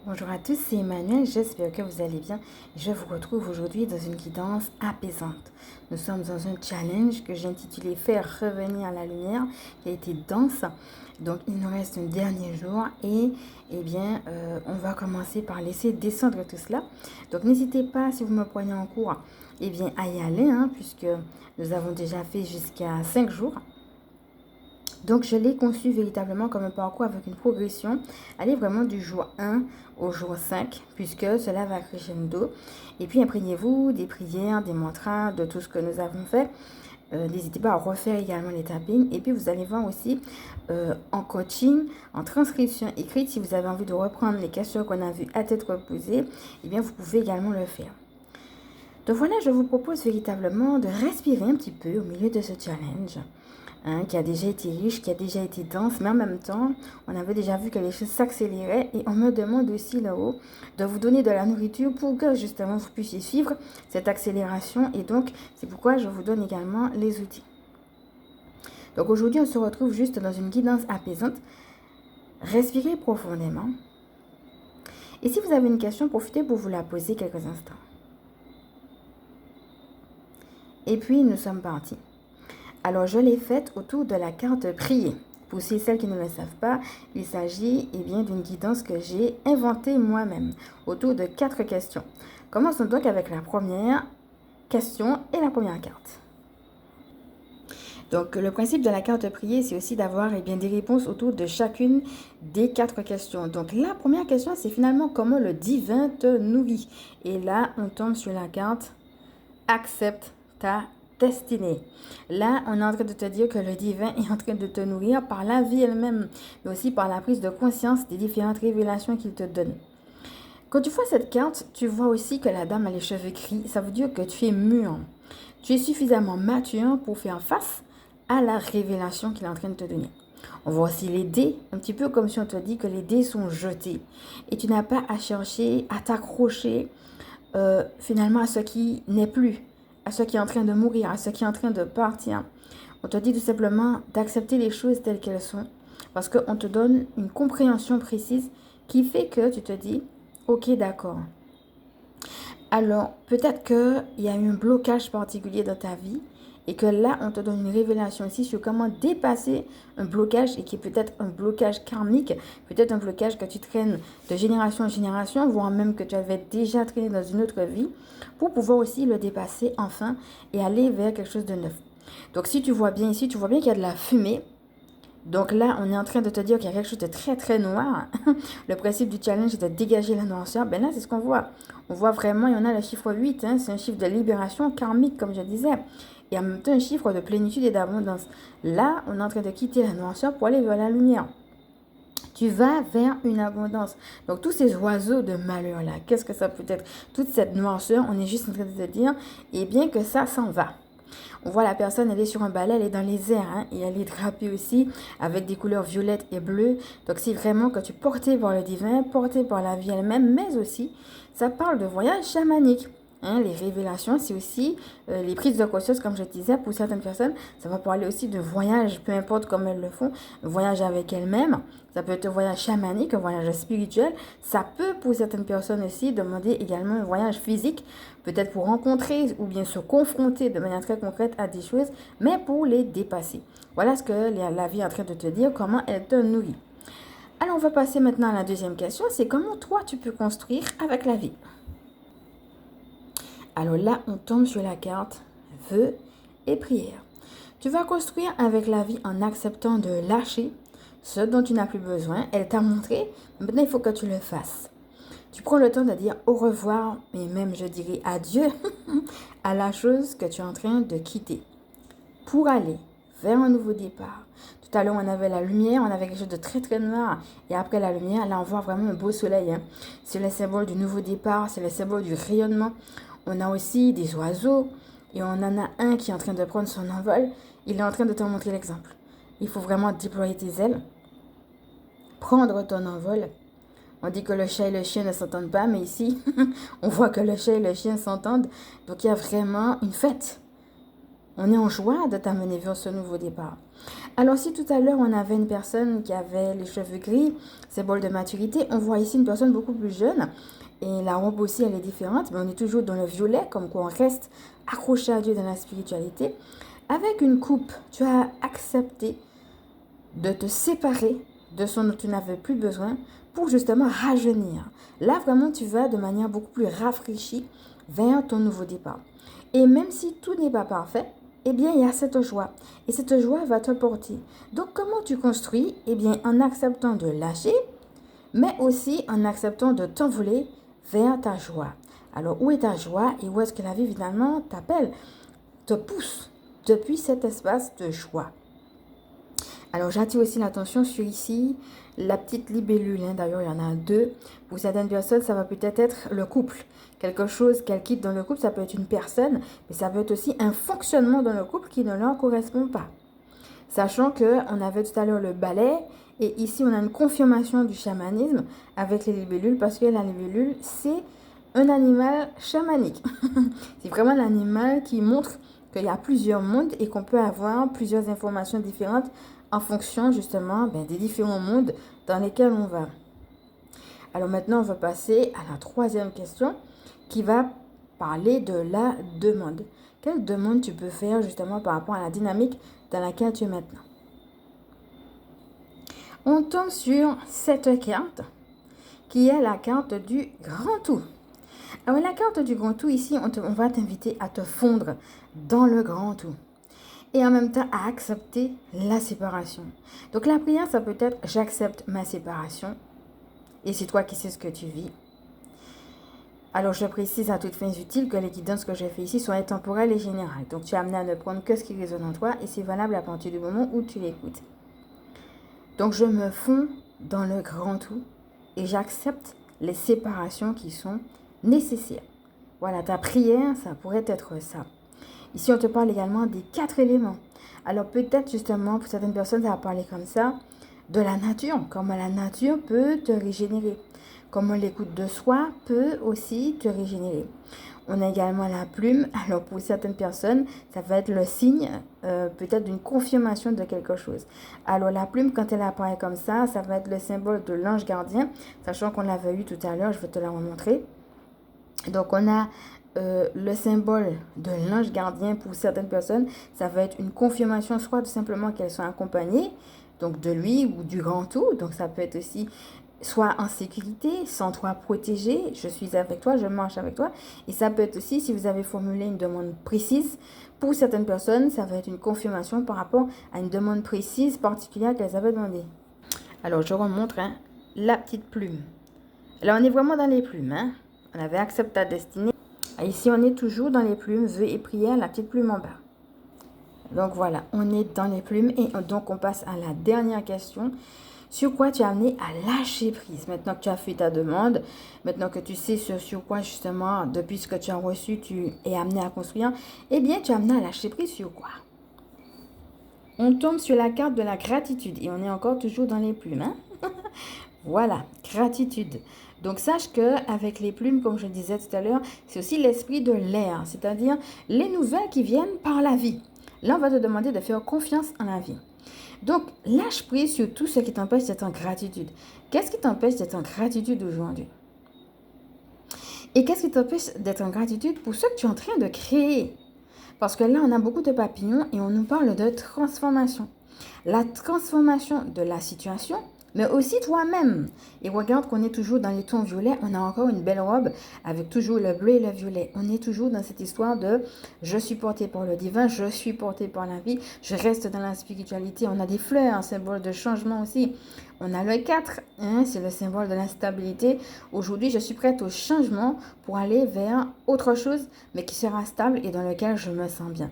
Bonjour à tous, c'est Emmanuel, j'espère que vous allez bien. Je vous retrouve aujourd'hui dans une guidance apaisante. Nous sommes dans un challenge que j'ai intitulé Faire revenir la lumière, qui a été dense. Donc il nous reste un dernier jour et on va commencer par laisser descendre tout cela. Donc n'hésitez pas, si vous me prenez en cours, à y aller, puisque nous avons déjà fait jusqu'à 5 jours. Donc, je l'ai conçu véritablement comme un parcours avec une progression. Allez vraiment du jour 1 au jour 5, puisque cela va crescendo. Et puis, imprégnez-vous des prières, des mantras, de tout ce que nous avons fait. N'hésitez pas à refaire également les tappings. Et puis, vous allez voir aussi en coaching, en transcription écrite, si vous avez envie de reprendre les questions qu'on a vues à tête reposée, eh bien, vous pouvez également le faire. Donc voilà, je vous propose véritablement de respirer un petit peu au milieu de ce challenge. Qui a déjà été riche, qui a déjà été dense, mais en même temps, on avait déjà vu que les choses s'accéléraient et on me demande aussi là-haut de vous donner de la nourriture pour que justement vous puissiez suivre cette accélération et donc c'est pourquoi je vous donne également les outils. Donc aujourd'hui, on se retrouve juste dans une guidance apaisante. Respirez profondément. Et si vous avez une question, profitez pour vous la poser quelques instants. Et puis, nous sommes partis. Alors, je l'ai faite autour de la carte prier. Pour celles qui ne le savent pas, il s'agit d'une guidance que j'ai inventée moi-même autour de 4 questions. Commençons donc avec la première question et la première carte. Donc, le principe de la carte prier, c'est aussi d'avoir des réponses autour de chacune des 4 questions. Donc, la première question, c'est finalement comment le divin te nourrit. Et là, on tombe sur la carte accepte ta destinée. Là, on est en train de te dire que le divin est en train de te nourrir par la vie elle-même, mais aussi par la prise de conscience des différentes révélations qu'il te donne. Quand tu vois cette carte, tu vois aussi que la dame a les cheveux gris. Ça veut dire que tu es mûr. Tu es suffisamment mature pour faire face à la révélation qu'il est en train de te donner. On voit aussi les dés, un petit peu comme si on te dit que les dés sont jetés. Et tu n'as pas à chercher, à t'accrocher finalement à ce qui n'est plus, à ce qui est en train de mourir, à ce qui est en train de partir. On te dit tout simplement d'accepter les choses telles qu'elles sont parce qu'on te donne une compréhension précise qui fait que tu te dis ok, d'accord. Alors peut-être qu'il y a eu un blocage particulier dans ta vie et que là on te donne une révélation ici sur comment dépasser un blocage et qui est peut-être un blocage karmique, peut-être un blocage que tu traînes de génération en génération, voire même que tu avais déjà traîné dans une autre vie, pour pouvoir aussi le dépasser enfin et aller vers quelque chose de neuf. Donc si tu vois bien ici, tu vois bien qu'il y a de la fumée. Donc là, on est en train de te dire qu'il y a quelque chose de très très noir. Le principe du challenge est de dégager la noirceur. Ben là, c'est ce qu'on voit. On voit vraiment, il y en a le chiffre 8. C'est un chiffre de libération karmique, comme je disais. Et en même temps, un chiffre de plénitude et d'abondance. Là, on est en train de quitter la noirceur pour aller vers la lumière. Tu vas vers une abondance. Donc, tous ces oiseaux de malheur-là, qu'est-ce que ça peut être? Toute cette noirceur, on est juste en train de te dire, que ça s'en va. On voit la personne, elle est sur un balai, elle est dans les airs et elle est drapée aussi avec des couleurs violettes et bleues. Donc c'est vraiment que tu es porté par le divin, porté par la vie elle-même, mais aussi ça parle de voyage chamanique. Les révélations, c'est aussi les prises de conscience, comme je disais, pour certaines personnes, ça va parler aussi de voyage, peu importe comment elles le font, un voyage avec elles-mêmes, ça peut être un voyage chamanique, un voyage spirituel, ça peut pour certaines personnes aussi demander également un voyage physique, peut-être pour rencontrer ou bien se confronter de manière très concrète à des choses, mais pour les dépasser. Voilà ce que la vie est en train de te dire, comment elle te nourrit. Alors on va passer maintenant à la deuxième question, c'est comment toi tu peux construire avec la vie. Alors là, on tombe sur la carte vœux et prières. Tu vas construire avec la vie en acceptant de lâcher ce dont tu n'as plus besoin. Elle t'a montré, maintenant il faut que tu le fasses. Tu prends le temps de dire au revoir, et même je dirais adieu à la chose que tu es en train de quitter pour aller vers un nouveau départ. Tout à l'heure, on avait la lumière, on avait quelque chose de très très noir. Et après la lumière, là, on voit vraiment un beau soleil. C'est le symbole du nouveau départ, c'est le symbole du rayonnement. On a aussi des oiseaux et on en a un qui est en train de prendre son envol. Il est en train de te montrer l'exemple. Il faut vraiment déployer tes ailes, prendre ton envol. On dit que le chat et le chien ne s'entendent pas, mais ici, on voit que le chat et le chien s'entendent. Donc, il y a vraiment une fête. On est en joie de t'amener vers ce nouveau départ. Alors si tout à l'heure on avait une personne qui avait les cheveux gris, symbole de maturité, on voit ici une personne beaucoup plus jeune. Et la robe aussi elle est différente, mais on est toujours dans le violet, comme quoi on reste accroché à Dieu dans la spiritualité. Avec une coupe, tu as accepté de te séparer de ce dont tu n'avais plus besoin pour justement rajeunir. Là, vraiment, tu vas de manière beaucoup plus rafraîchie vers ton nouveau départ. Et même si tout n'est pas parfait, eh bien, il y a cette joie. Et cette joie va te porter. Donc, comment tu construis? Eh bien, en acceptant de lâcher, mais aussi en acceptant de t'envoler vers ta joie. Alors, où est ta joie et où est-ce que la vie, finalement, t'appelle, te pousse depuis cet espace de joie? Alors, j'attire aussi l'attention sur ici, la petite libellule. D'ailleurs, il y en a deux. Pour certaines personnes, ça va peut-être être le couple. Quelque chose qu'elles quittent dans le couple, ça peut être une personne, mais ça peut être aussi un fonctionnement dans le couple qui ne leur correspond pas. Sachant qu'on avait tout à l'heure le balai, et ici, on a une confirmation du chamanisme avec les libellules, parce que la libellule, c'est un animal chamanique. C'est vraiment l'animal qui montre qu'il y a plusieurs mondes et qu'on peut avoir plusieurs informations différentes en fonction justement des différents mondes dans lesquels on va. Alors maintenant, on va passer à la troisième question qui va parler de la demande. Quelle demande tu peux faire justement par rapport à la dynamique dans laquelle tu es maintenant? On tombe sur cette carte qui est la carte du grand tout. Alors la carte du grand tout ici, on va t'inviter à te fondre dans le grand tout. Et en même temps à accepter la séparation. Donc la prière, ça peut être j'accepte ma séparation. Et c'est toi qui sais ce que tu vis. Alors je précise à toutes fins utiles que les guidances que j'ai fait ici sont intemporelles et générales. Donc tu es amené à ne prendre que ce qui résonne en toi et c'est valable à partir du moment où tu l'écoutes. Donc je me fonds dans le grand tout et j'accepte les séparations qui sont nécessaires. Voilà, ta prière, ça pourrait être ça. Ici, on te parle également des 4 éléments. Alors peut-être justement, pour certaines personnes, ça va parler comme ça, de la nature. Comment la nature peut te régénérer. Comment l'écoute de soi peut aussi te régénérer. On a également la plume. Alors pour certaines personnes, ça va être le signe peut-être d'une confirmation de quelque chose. Alors la plume, quand elle apparaît comme ça va être le symbole de l'ange gardien. Sachant qu'on l'avait eu tout à l'heure, je vais te la remontrer. Donc on a le symbole de l'ange gardien pour certaines personnes, ça va être une confirmation, soit tout simplement qu'elles sont accompagnées, donc de lui ou du grand tout. Donc ça peut être aussi soit en sécurité, sans toi protégé, je suis avec toi, je marche avec toi. Et ça peut être aussi si vous avez formulé une demande précise. Pour certaines personnes, ça va être une confirmation par rapport à une demande précise, particulière qu'elles avaient demandé. Alors je remontre la petite plume. Là on est vraiment dans les plumes. On avait accepté ta destinée. Ici, on est toujours dans les plumes, vœux et prières, la petite plume en bas. Donc voilà, on est dans les plumes et donc on passe à la dernière question. Sur quoi tu es amené à lâcher prise? Maintenant que tu as fait ta demande, maintenant que tu sais sur quoi justement, depuis ce que tu as reçu, tu es amené à construire, eh bien tu es amené à lâcher prise sur quoi? On tombe sur la carte de la gratitude et on est encore toujours dans les plumes. Voilà, gratitude. Donc sache que avec les plumes, comme je disais tout à l'heure, c'est aussi l'esprit de l'air, c'est-à-dire les nouvelles qui viennent par la vie. Là, on va te demander de faire confiance en la vie. Donc, lâche prise sur tout ce qui t'empêche d'être en gratitude. Qu'est-ce qui t'empêche d'être en gratitude aujourd'hui? Et qu'est-ce qui t'empêche d'être en gratitude pour ce que tu es en train de créer? Parce que là, on a beaucoup de papillons et on nous parle de transformation. La transformation de la situation, mais aussi toi-même. Et regarde qu'on est toujours dans les tons violets. On a encore une belle robe avec toujours le bleu et le violet. On est toujours dans cette histoire de je suis porté par le divin, je suis porté par la vie, je reste dans la spiritualité. On a des fleurs, un symbole de changement aussi. On a le 4, c'est le symbole de la stabilité. Aujourd'hui, je suis prête au changement pour aller vers autre chose, mais qui sera stable et dans lequel je me sens bien.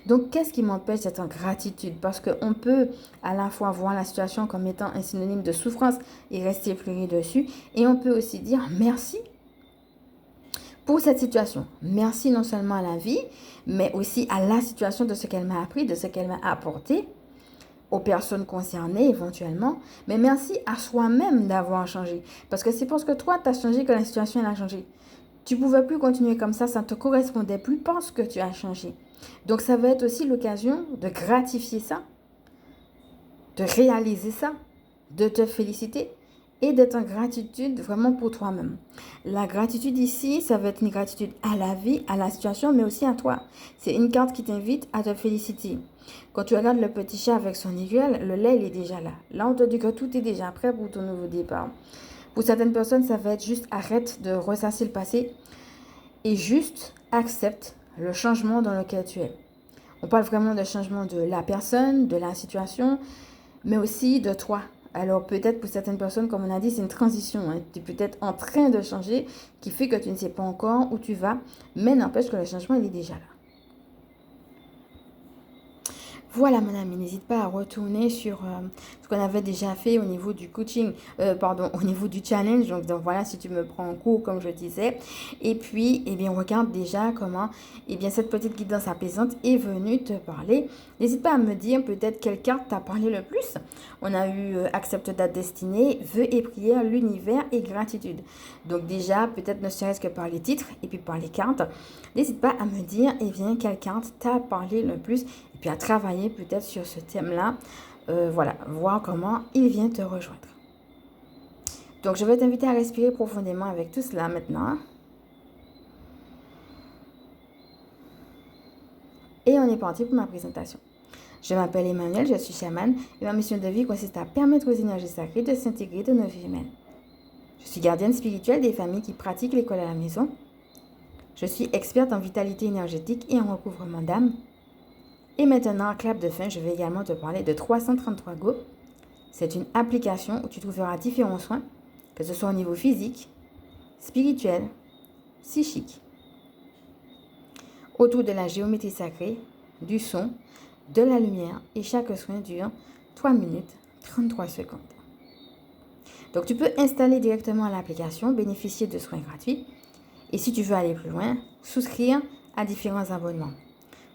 Donc, qu'est-ce qui m'empêche d'être en gratitude? Parce qu'on peut à la fois voir la situation comme étant un synonyme de souffrance et rester pleurer dessus. Et on peut aussi dire merci pour cette situation. Merci non seulement à la vie, mais aussi à la situation de ce qu'elle m'a appris, de ce qu'elle m'a apporté aux personnes concernées éventuellement. Mais merci à soi-même d'avoir changé. Parce que c'est parce que toi, tu as changé que la situation elle a changé. Tu ne pouvais plus continuer comme ça ne te correspondait plus parce que tu as changé. Donc, ça va être aussi l'occasion de gratifier ça, de réaliser ça, de te féliciter et d'être en gratitude vraiment pour toi-même. La gratitude ici, ça va être une gratitude à la vie, à la situation, mais aussi à toi. C'est une carte qui t'invite à te féliciter. Quand tu regardes le petit chat avec son aiguille, le lait, il est déjà là. Là, on te dit que tout est déjà prêt pour ton nouveau départ. Pour certaines personnes, ça va être juste arrête de ressasser le passé et juste accepte le changement dans lequel tu es. On parle vraiment de changement de la personne, de la situation, mais aussi de toi. Alors peut-être pour certaines personnes, comme on a dit, c'est une transition. Hein. Tu es peut-être en train de changer, qui fait que tu ne sais pas encore où tu vas, mais n'empêche que le changement, il est déjà là. Voilà, mon ami, n'hésite pas à retourner sur ce qu'on avait déjà fait au niveau du coaching, au niveau du challenge. Donc, voilà, si tu me prends en cours, comme je disais. Et puis, eh bien, regarde déjà comment, eh bien, cette petite guidance apaisante est venue te parler. N'hésite pas à me dire peut-être quelle carte t'a parlé le plus. On a eu accepte ta destinée, vœux et prières, l'univers et gratitude. Donc déjà, peut-être ne serait-ce que par les titres et puis par les cartes. N'hésite pas à me dire, eh bien, quelle carte t'a parlé le plus. Et puis à travailler peut-être sur ce thème-là. Voilà, voir comment il vient te rejoindre. Donc, je vais t'inviter à respirer profondément avec tout cela maintenant. Et on est parti pour ma présentation. Je m'appelle Emmanuel, je suis chamane et ma mission de vie consiste à permettre aux énergies sacrées de s'intégrer dans nos vies humaines. Je suis gardienne spirituelle des familles qui pratiquent l'école à la maison. Je suis experte en vitalité énergétique et en recouvrement d'âme. Et maintenant, en clap de fin, je vais également te parler de 333 Go. C'est une application où tu trouveras différents soins, que ce soit au niveau physique, spirituel, psychique, autour de la géométrie sacrée, du son, de la lumière, et chaque soin dure 3 minutes 33 secondes. Donc tu peux installer directement l'application, bénéficier de soins gratuits, et si tu veux aller plus loin, souscrire à différents abonnements.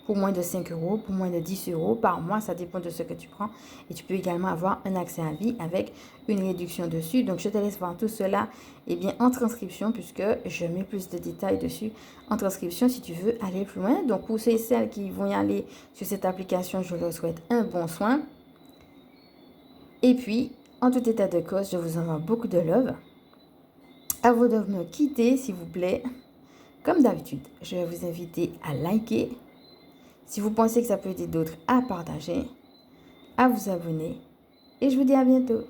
Pour moins de 5 euros, pour moins de 10 euros par mois, ça dépend de ce que tu prends. Et tu peux également avoir un accès à vie avec une réduction dessus. Donc, je te laisse voir tout cela en transcription puisque je mets plus de détails dessus en transcription si tu veux aller plus loin. Donc, pour ceux et celles qui vont y aller sur cette application, je leur souhaite un bon soin. Et puis, en tout état de cause, je vous envoie beaucoup de love. À vous de me quitter, s'il vous plaît. Comme d'habitude, je vais vous inviter à liker. Si vous pensez que ça peut aider d'autres, à partager, à vous abonner. Et je vous dis à bientôt.